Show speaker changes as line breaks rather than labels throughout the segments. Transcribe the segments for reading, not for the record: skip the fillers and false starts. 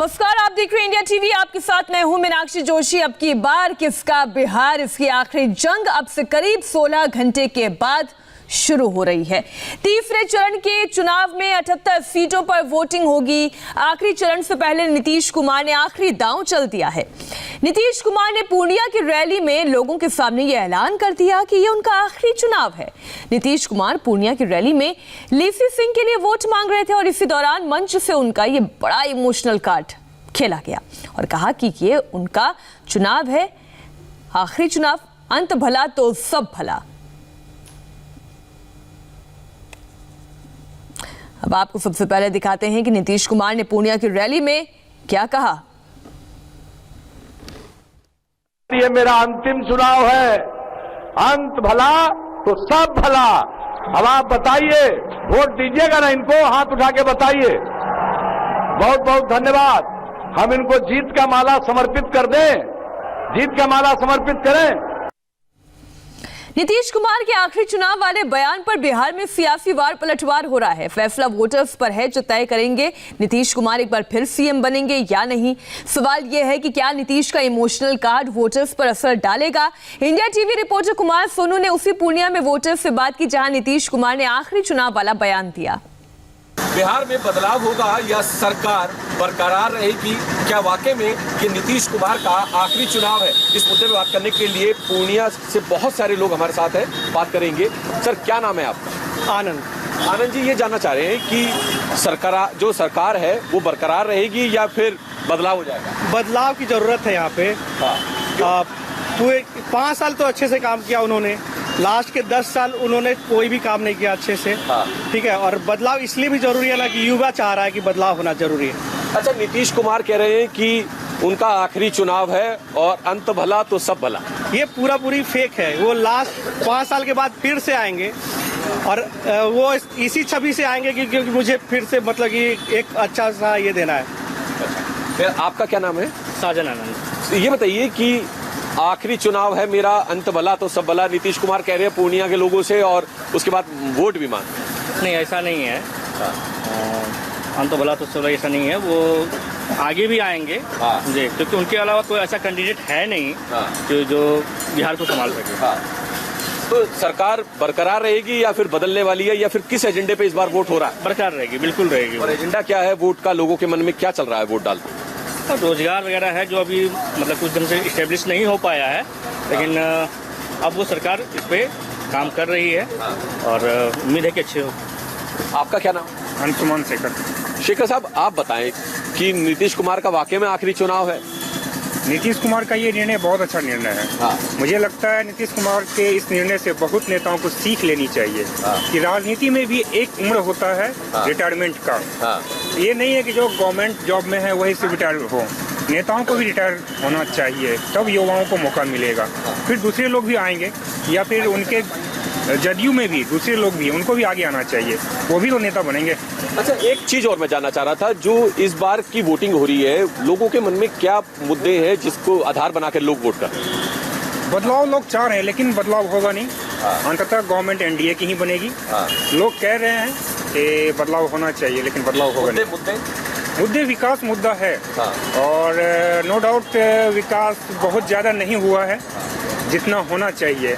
नमस्कार, आप देख रहे हैं इंडिया टीवी। आपके साथ मैं हूं मीनाक्षी जोशी। अब की बार किसका बिहार, इसकी आखिरी जंग अब से करीब 16 घंटे के बाद शुरू हो रही है। तीसरे चरण के चुनाव में 78 सीटों पर वोटिंग होगी। आखिरी चरण से पहले नीतीश कुमार ने आखिरी दांव चल दिया है। नीतीश कुमार ने पूर्णिया की रैली में लोगों के सामने यह ऐलान कर दिया कि यह उनका आखिरी चुनाव है। नीतीश कुमार पूर्णिया की रैली में लेसी सिंह के लिए वोट मांग रहे थे और इसी दौरान मंच से उनका यह बड़ा इमोशनल कार्ड खेला गया और कहा कि ये उनका चुनाव है, आखिरी चुनाव, अंत भला तो सब भला। अब आपको सबसे पहले दिखाते हैं कि नीतीश कुमार ने पूर्णिया की रैली में क्या कहा।
ये मेरा अंतिम चुनाव है, अंत भला तो सब भला। अब आप बताइए, वोट दीजिएगा ना इनको? हाथ उठा के बताइए। बहुत बहुत धन्यवाद। हम इनको जीत का माला समर्पित कर दें, जीत का माला समर्पित करें।
नीतीश कुमार के आखिरी चुनाव वाले बयान पर बिहार में सियासी वार पलटवार हो रहा है। फैसला वोटर्स पर है जो तय करेंगे नीतीश कुमार एक बार फिर सीएम बनेंगे या नहीं। सवाल यह है कि क्या नीतीश का इमोशनल कार्ड वोटर्स पर असर डालेगा। India TV reporter Kumar Sonu ने उसी पूर्णिया में वोटर्स से बात की जहां नीतीश कुमार ने आखिरी चुनाव वाला बयान दिया।
बिहार में बदलाव होगा या सरकार बरकरार रहेगी? क्या वाकई में ये नीतीश कुमार का आखिरी चुनाव है? इस मुद्दे पे बात करने के लिए पूर्णिया से बहुत सारे लोग हमारे साथ हैं, बात करेंगे। सर, क्या नाम है आपका?
आनंद।
आनंद जी, ये जानना चाह रहे हैं कि जो सरकार है वो बरकरार रहेगी या फिर बदलाव हो जाएगा?
बदलाव की जरूरत है यहाँ पे। पूरे 5 साल तो अच्छे से काम किया उन्होंने, लास्ट के 10 साल उन्होंने कोई भी काम नहीं किया अच्छे से। ठीक है, और बदलाव इसलिए भी जरूरी है ना कि युवा चाह रहा है कि बदलाव होना जरूरी है।
अच्छा, नीतीश कुमार कह रहे हैं कि उनका आखिरी चुनाव है और अंत भला तो सब भला।
ये पूरी फेक है। वो लास्ट 5 साल के बाद फिर से आएंगे और वो इसी छवि से आएंगे क्योंकि मुझे फिर से मतलब कि एक अच्छा सा ये देना है।
फिर आपका क्या नाम है?
साजन आनंद।
ये बताइए कि आखिरी चुनाव है मेरा, अंत भला तो सब भला, नीतीश कुमार कह रहे हैं पूर्णिया के लोगों से, और उसके बाद वोट भी मांग।
नहीं, ऐसा नहीं है। अंत भला तो सब ऐसा नहीं है। वो आगे भी आएंगे जी, क्योंकि उनके अलावा कोई ऐसा कैंडिडेट है नहीं कि जो बिहार को संभाल सके।
तो सरकार बरकरार रहेगी या फिर बदलने वाली है, या फिर किस एजेंडे पे इस बार वोट हो रहा है?
बरकरार रहेगी, बिल्कुल रहेगी।
और एजेंडा क्या है वोट का? लोगों के मन में क्या चल रहा है वोट डालते?
तो रोजगार वगैरह है जो अभी मतलब कुछ दिन से इस्टेब्लिश नहीं हो पाया है, लेकिन अब वो सरकार इस पे काम कर रही है और उम्मीद है कि अच्छे हो।
आपका क्या नाम?
अंशुमान शेखर।
शेखर साहब, आप बताएं कि नीतीश कुमार का वाकई में आखिरी चुनाव है?
नीतीश कुमार का ये निर्णय बहुत अच्छा निर्णय है। मुझे लगता है नीतीश कुमार के इस निर्णय से बहुत नेताओं को सीख लेनी चाहिए कि राजनीति में भी एक उम्र होता है रिटायरमेंट का। ये नहीं है कि जो गवर्नमेंट जॉब में है वही से रिटायर हो। नेताओं को भी रिटायर होना चाहिए, तब युवाओं को मौका मिलेगा। फिर दूसरे लोग भी आएंगे, या फिर उनके जदयू में भी दूसरे लोग भी, उनको भी आगे आना चाहिए, वो भी तो नेता बनेंगे।
अच्छा, एक चीज और मैं जानना चाह रहा था, जो इस बार की वोटिंग हो रही है, लोगों के मन में क्या मुद्दे हैं जिसको आधार बनाकर लोग वोट कर रहे हैं?
बदलाव लोग चाह रहे हैं, लेकिन बदलाव होगा नहीं। अंततः गवर्नमेंट एनडीए की ही बनेगी। लोग कह रहे हैं कि बदलाव होना चाहिए, लेकिन बदलाव होगा नहीं। मुद्दे विकास मुद्दा है, और नो डाउट विकास बहुत ज्यादा नहीं हुआ है जितना होना चाहिए,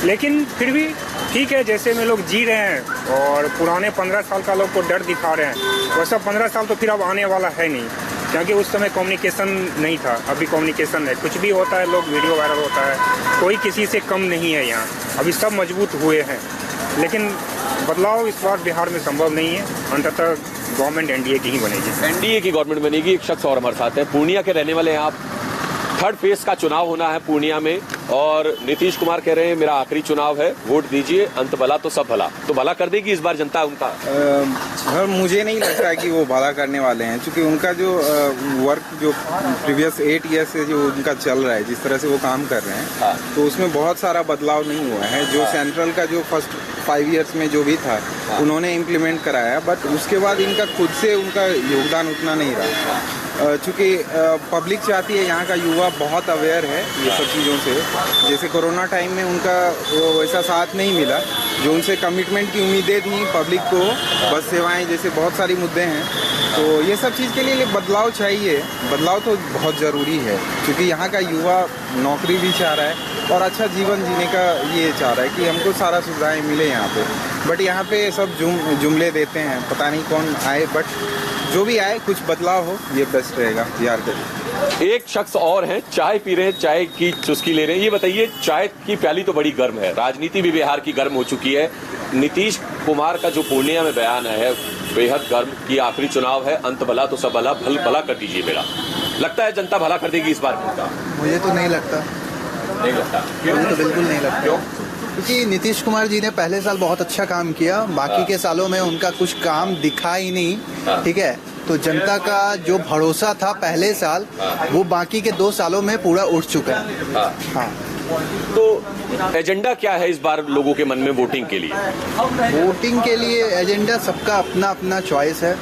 लेकिन फिर भी ठीक है। जैसे में लोग जी रहे हैं और पुराने 15 साल का लोग को डर दिखा रहे हैं, वैसा 15 साल तो फिर अब आने वाला है नहीं, क्योंकि उस समय कम्युनिकेशन नहीं था। अभी कम्युनिकेशन है, कुछ भी होता है लोग वीडियो वायरल होता है, कोई किसी से कम नहीं है यहाँ। अभी सब मजबूत हुए हैं, लेकिन बदलाव इस बार बिहार में संभव नहीं है। अंततः गवर्नमेंट एनडीए की ही बनेगी।
एनडीए की गवर्नमेंट बनेगी। एक शख्स और हमारे साथ है, पूर्णिया के रहने वाले हैं आप। थर्ड फेज का चुनाव होना है पूर्णिया में, और नीतीश कुमार कह रहे हैं मेरा आखिरी चुनाव है, वोट दीजिए, अंत भला तो सब भला। तो भला कर देगी इस बार जनता उनका?
मुझे नहीं लगता है कि वो भला करने वाले हैं, क्योंकि उनका जो वर्क जो प्रीवियस 8 ईयर से जो उनका चल रहा है, जिस तरह से वो काम कर रहे हैं, तो उसमें बहुत सारा बदलाव नहीं हुआ है। जो सेंट्रल का जो फर्स्ट 5 ईयर्स में जो भी था उन्होंने इम्प्लीमेंट कराया, बट उसके बाद इनका खुद से उनका योगदान उतना नहीं रहा। चूँकि पब्लिक चाहती है, यहाँ का युवा बहुत अवेयर है ये सब चीज़ों से। जैसे कोरोना टाइम में उनका वो वैसा साथ नहीं मिला जो उनसे कमिटमेंट की उम्मीदें थी पब्लिक को, बस सेवाएं जैसे बहुत सारी मुद्दे हैं। तो ये सब चीज़ के लिए बदलाव चाहिए, बदलाव तो बहुत ज़रूरी है क्योंकि यहाँ का युवा नौकरी भी चाह रहा है और अच्छा जीवन जीने का ये चाह रहा है कि हमको सारा सुविधाएं मिले यहाँ पे। बट यहाँ पे सब जुमले देते हैं, पता नहीं कौन आए, बट जो भी आए कुछ बदलाव हो ये बेस्ट रहेगा बिहार के लिए।
एक शख्स और हैं, चाय पी रहे हैं, चाय की चुस्की ले रहे हैं। ये बताइए, चाय की प्याली तो बड़ी गर्म है, राजनीति भी बिहार की गर्म हो चुकी है। नीतीश कुमार का जो पूर्णिया में बयान है बेहद गर्म कि आखिरी चुनाव है, अंत भला तो सब भला, भला कर दीजिए मेरा। लगता है जनता भला कर देगी इस बार का?
मुझे तो नहीं लगता।
नहीं लगता?
मुझे तो बिल्कुल नहीं लगता।
क्यों?
क्योंकि नीतीश कुमार जी ने पहले साल बहुत अच्छा काम किया, बाकी के सालों में उनका कुछ काम दिखा ही नहीं। ठीक है, तो जनता का जो भरोसा था पहले साल वो बाकी के 2 सालों में पूरा उठ चुका है। हाँ।
तो एजेंडा क्या है इस बार लोगों के मन में वोटिंग के लिए?
वोटिंग के लिए एजेंडा सबका अपना अपना चॉइस है।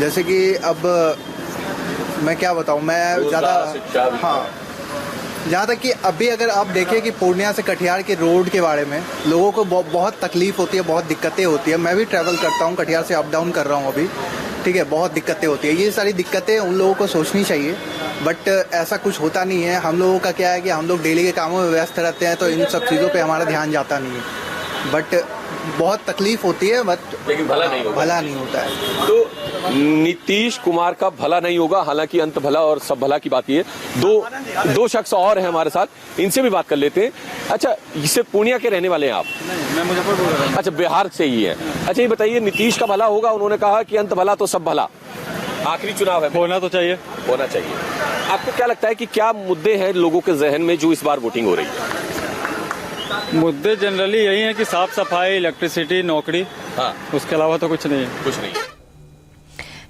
जैसे कि अब मैं क्या बताऊं, मैं ज़्यादा हाँ, जहाँ तक कि अभी अगर आप देखें कि पूर्णिया से कटिहार के रोड के बारे में लोगों को बहुत तकलीफ होती है, बहुत दिक्कतें होती है। मैं भी ट्रैवल करता हूँ, कटिहार से अप डाउन कर रहा हूँ अभी। ठीक है, बहुत दिक्कतें होती है। ये सारी दिक्कतें उन लोगों को सोचनी चाहिए, बट ऐसा कुछ होता नहीं है। हम लोगों का क्या है कि हम लोग डेली के कामों में व्यस्त रहते हैं, तो इन सब चीज़ों पे हमारा ध्यान जाता नहीं है। बट बहुत तकलीफ होती है, बट
लेकिन भला नहीं होगा।
भला नहीं होता है।
तो नीतीश कुमार का भला नहीं होगा, हालांकि अंत भला और सब भला की बात ये। दो शख्स और हैं हमारे साथ, इनसे भी बात कर लेते हैं। अच्छा, इससे पूर्णिया के रहने वाले हैं आप?
मैं मुजफ्फरपुर।
अच्छा, बिहार से ही है। अच्छा, ये बताइए, नीतीश का भला होगा? उन्होंने कहा कि अंत भला तो सब भला, आखिरी चुनाव है,
होना तो चाहिए।
होना चाहिए। आपको क्या लगता है कि क्या मुद्दे हैं लोगों के जहन में जो इस बार वोटिंग हो रही है?
मुद्दे जनरली यही है कि साफ सफाई, इलेक्ट्रिसिटी, नौकरी। हाँ, उसके अलावा तो कुछ नहीं है।
कुछ नहीं।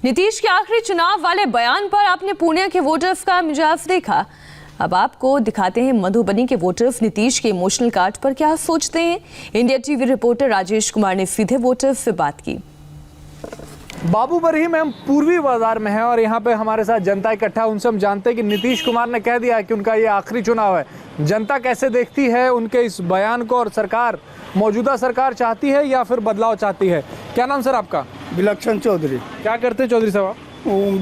नीतीश के आखिरी चुनाव वाले बयान पर आपने पूर्णिया के वोटर्स का मिजाज देखा। अब आपको दिखाते हैं मधुबनी के वोटर्स नीतीश के इमोशनल कार्ड पर क्या सोचते हैं। India TV reporter Rajesh Kumar ने सीधे वोटर्स से बात की।
बाबू बरही में हम पूर्वी बाजार में हैं और यहाँ पे हमारे साथ जनता इकट्ठा। उनसे हम जानते हैं कि नीतीश कुमार ने कह दिया है कि उनका ये आखिरी चुनाव है। जनता कैसे देखती है उनके इस बयान को, और सरकार, मौजूदा सरकार चाहती है या फिर बदलाव चाहती है? क्या नाम सर आपका?
विलक्षण चौधरी।
क्या करते हैं चौधरी साहब?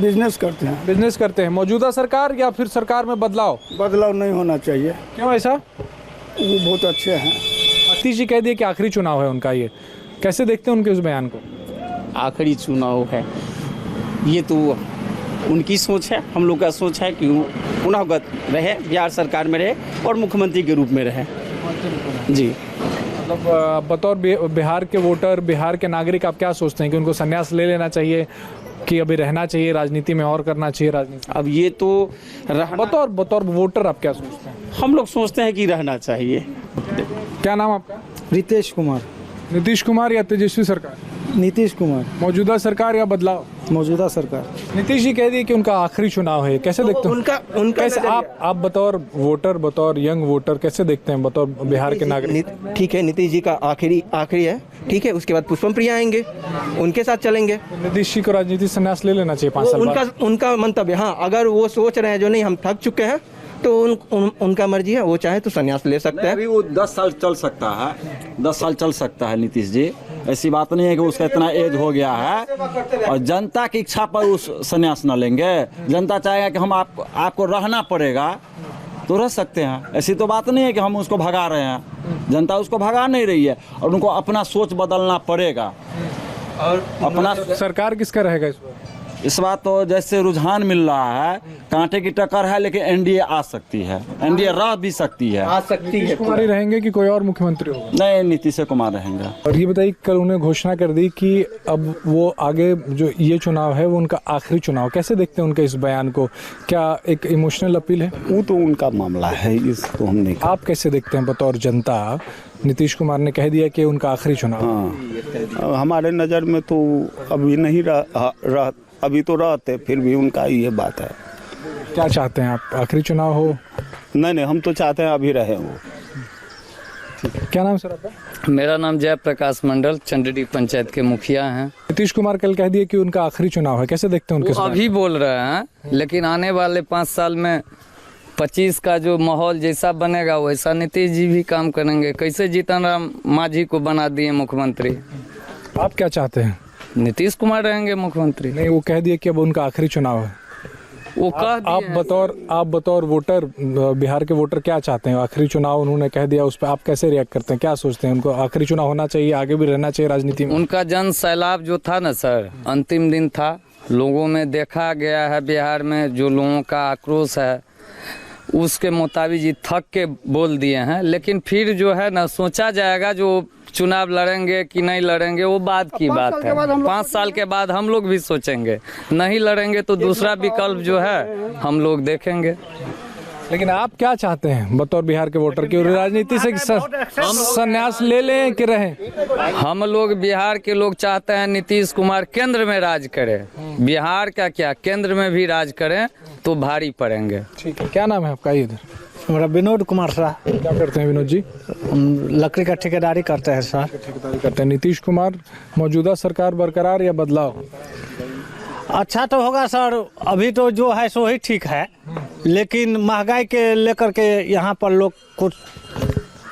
बिजनेस करते हैं।
बिजनेस करते हैं। मौजूदा सरकार या फिर सरकार में बदलाव?
बदलाव नहीं होना चाहिए।
क्यों ऐसा?
वो बहुत अच्छे हैं।
नीतीश जी कह दिए कि आखिरी चुनाव है उनका, ये कैसे देखते हैं उनके उस बयान को?
आखिरी चुनाव है ये तो उनकी सोच है, हम लोग का सोच है कि पुनःगत रहे, बिहार सरकार में रहे और मुख्यमंत्री के रूप में रहे। जी,
मतलब बतौर बिहार के वोटर, बिहार के नागरिक, आप क्या सोचते हैं कि उनको संन्यास ले लेना चाहिए कि अभी रहना चाहिए राजनीति में और करना चाहिए राजनीति?
अब ये तो
बतौर वोटर आप क्या सोचते हैं?
हम लोग सोचते हैं कि रहना चाहिए।
क्या नाम आपका?
रितेश कुमार।
नीतीश कुमार या तेजस्वी सरकार?
नीतीश कुमार।
मौजूदा सरकार या बदलाव?
मौजूदा सरकार।
नीतीश जी कह दिए कि उनका आखिरी चुनाव है, कैसे देखते हैं?
उनका
कैसे आप बतौर वोटर, बतौर यंग वोटर कैसे देखते हैं, बतौर बिहार के नागरिक?
ठीक है, नीतीश जी का आखिरी है, ठीक है। उसके बाद पुष्पम प्रिया आएंगे, उनके साथ चलेंगे।
नीतीश जी को राजनीति संन्यास ले लेना चाहिए 5 साल बाद?
उनका मंतव्य, हाँ, अगर वो सोच रहे हैं जो नहीं हम थक चुके हैं तो उनका मर्जी है, वो चाहे तो संन्यास ले सकते हैं।
अभी वो 10 साल चल सकता है, 10 साल चल सकता है नीतीश जी। ऐसी बात नहीं है कि उसका इतना एज हो गया है और जनता की इच्छा पर उस संन्यास न लेंगे। जनता चाहेगा कि हम आपको रहना पड़ेगा तो रह सकते हैं। ऐसी तो बात नहीं है कि हम उसको भगा रहे हैं, जनता उसको भगा नहीं रही है और उनको अपना सोच बदलना पड़ेगा।
और अपना सरकार किसका रहेगा इस बार?
इस बात तो जैसे रुझान मिल रहा है, कांटे की टक्कर है, लेकिन एनडीए आ सकती है, एनडीए रह भी सकती है।
आ सकती है।
नीतीश कुमार ही रहेंगे कि कोई और मुख्यमंत्री होगा?
नहीं, नीतीश कुमार रहेंगे।
और ये बताइए, कल उन्हें घोषणा कर दी कि अब वो आगे जो ये चुनाव है वो उनका आखिरी चुनाव, कैसे देखते हैं उनके इस बयान को? क्या एक इमोशनल अपील है?
वो तो उनका मामला है, इसको हम नहीं।
आप कैसे देखते हैं बतौर जनता? नीतीश कुमार ने कह दिया कि उनका आखिरी चुनाव।
हाँ, हमारे नज़र में तो अभी नहीं अभी तो रहते, फिर भी उनका ये बात है।
क्या चाहते हैं आप, आखिरी चुनाव हो?
नहीं, हम तो चाहते हैं अभी रहे वो।
क्या नाम सर आपका?
मेरा नाम जयप्रकाश मंडल, चंडीडी पंचायत के मुखिया हैं।
नीतीश कुमार कल कह दिए कि उनका आखिरी चुनाव है, कैसे देखते हैं उनके?
अभी बोल रहे हैं, लेकिन आने वाले 5 साल में 25 का जो माहौल जैसा बनेगा वैसा नीतीश जी भी काम करेंगे। कैसे जीतन राम मांझी को बना दिए मुख्यमंत्री।
आप क्या चाहते हैं?
नीतीश कुमार रहेंगे मुख्यमंत्री।
नहीं, वो कह दिए कि अब उनका आखिरी चुनाव है।
वो कह
आप बतौर वोटर, बिहार के वोटर क्या चाहते हैं? आखिरी चुनाव उन्होंने कह दिया, उस पर आप कैसे रिएक्ट करते हैं? क्या सोचते हैं? उनको आखिरी चुनाव होना चाहिए, आगे भी रहना चाहिए राजनीति में?
उनका जन सैलाब जो था ना सर, अंतिम दिन था, लोगों में देखा गया है बिहार में जो लोगों का आक्रोश है उसके मुताबिक जी थक के बोल दिए हैं। लेकिन फिर जो है ना सोचा जाएगा, जो चुनाव लड़ेंगे कि नहीं लड़ेंगे वो बाद की बात है। 5 साल के बाद हम लोग भी सोचेंगे, नहीं लड़ेंगे तो दूसरा विकल्प जो है हम लोग देखेंगे।
लेकिन आप क्या चाहते हैं बतौर बिहार के वोटर की? राजनीति से संन्यास ले लें कि रहें?
हम लोग बिहार के लोग चाहते हैं नीतीश कुमार केंद्र में राज करे, बिहार का क्या केंद्र में भी राज करें तो भारी पड़ेंगे।
ठीक है, क्या नाम है आपका? इधर
हमारा विनोद कुमार सर।
क्या करते हैं विनोद जी?
लकड़ी का ठेकेदारी करते हैं सर।
ठेकेदारी करते हैं। नीतीश कुमार, मौजूदा सरकार बरकरार या बदलाव?
अच्छा तो होगा सर, अभी तो जो है सो ही ठीक है, लेकिन महंगाई के लेकर के यहाँ पर लोग कुछ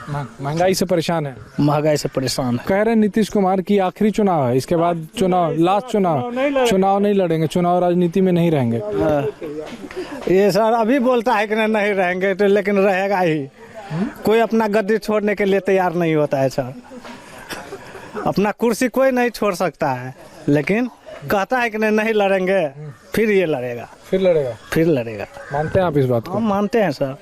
महंगाई से परेशान है।
महंगाई से परेशान है।
कह रहे हैं नीतीश कुमार की आखिरी चुनाव है, इसके बाद चुनाव, लास्ट चुनाव नहीं लड़ेंगे, चुनाव राजनीति में नहीं रहेंगे।
ये सर अभी बोलता है कि नहीं रहेंगे, तो लेकिन रहेगा ही। कोई अपना गद्दी छोड़ने के लिए तैयार नहीं होता है सर। अपना कुर्सी कोई नहीं छोड़ सकता है, लेकिन कहता है कि नहीं लड़ेंगे, फिर ये लड़ेगा। फिर लड़ेगा।
मानते हैं आप इस बात को?
हम मानते हैं सर।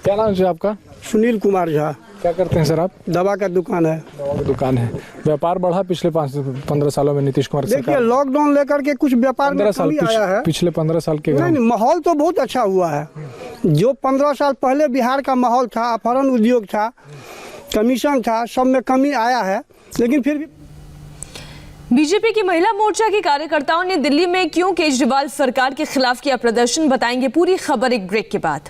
क्या नाम है आपका?
सुनील कुमार झा।
क्या करते हैं सर आप?
दवा का दुकान है।
दवा की दुकान है। व्यापार बढ़ा पिछले 15 सालों में नीतीश कुमार सरकार?
देखिए, लॉकडाउन लेकर के कुछ व्यापार में कमी आया है।
पिछले 15 साल के
नहीं, माहौल तो बहुत अच्छा हुआ है। जो 15 साल पहले बिहार का माहौल था, अपहरण उद्योग था, कमीशन था, सब में कमी आया है, लेकिन फिर भी
बीजेपी की महिला मोर्चा के कार्यकर्ताओं ने दिल्ली में क्यों केजरीवाल सरकार के खिलाफ किया प्रदर्शन, बताएंगे पूरी खबर एक ब्रेक के बाद।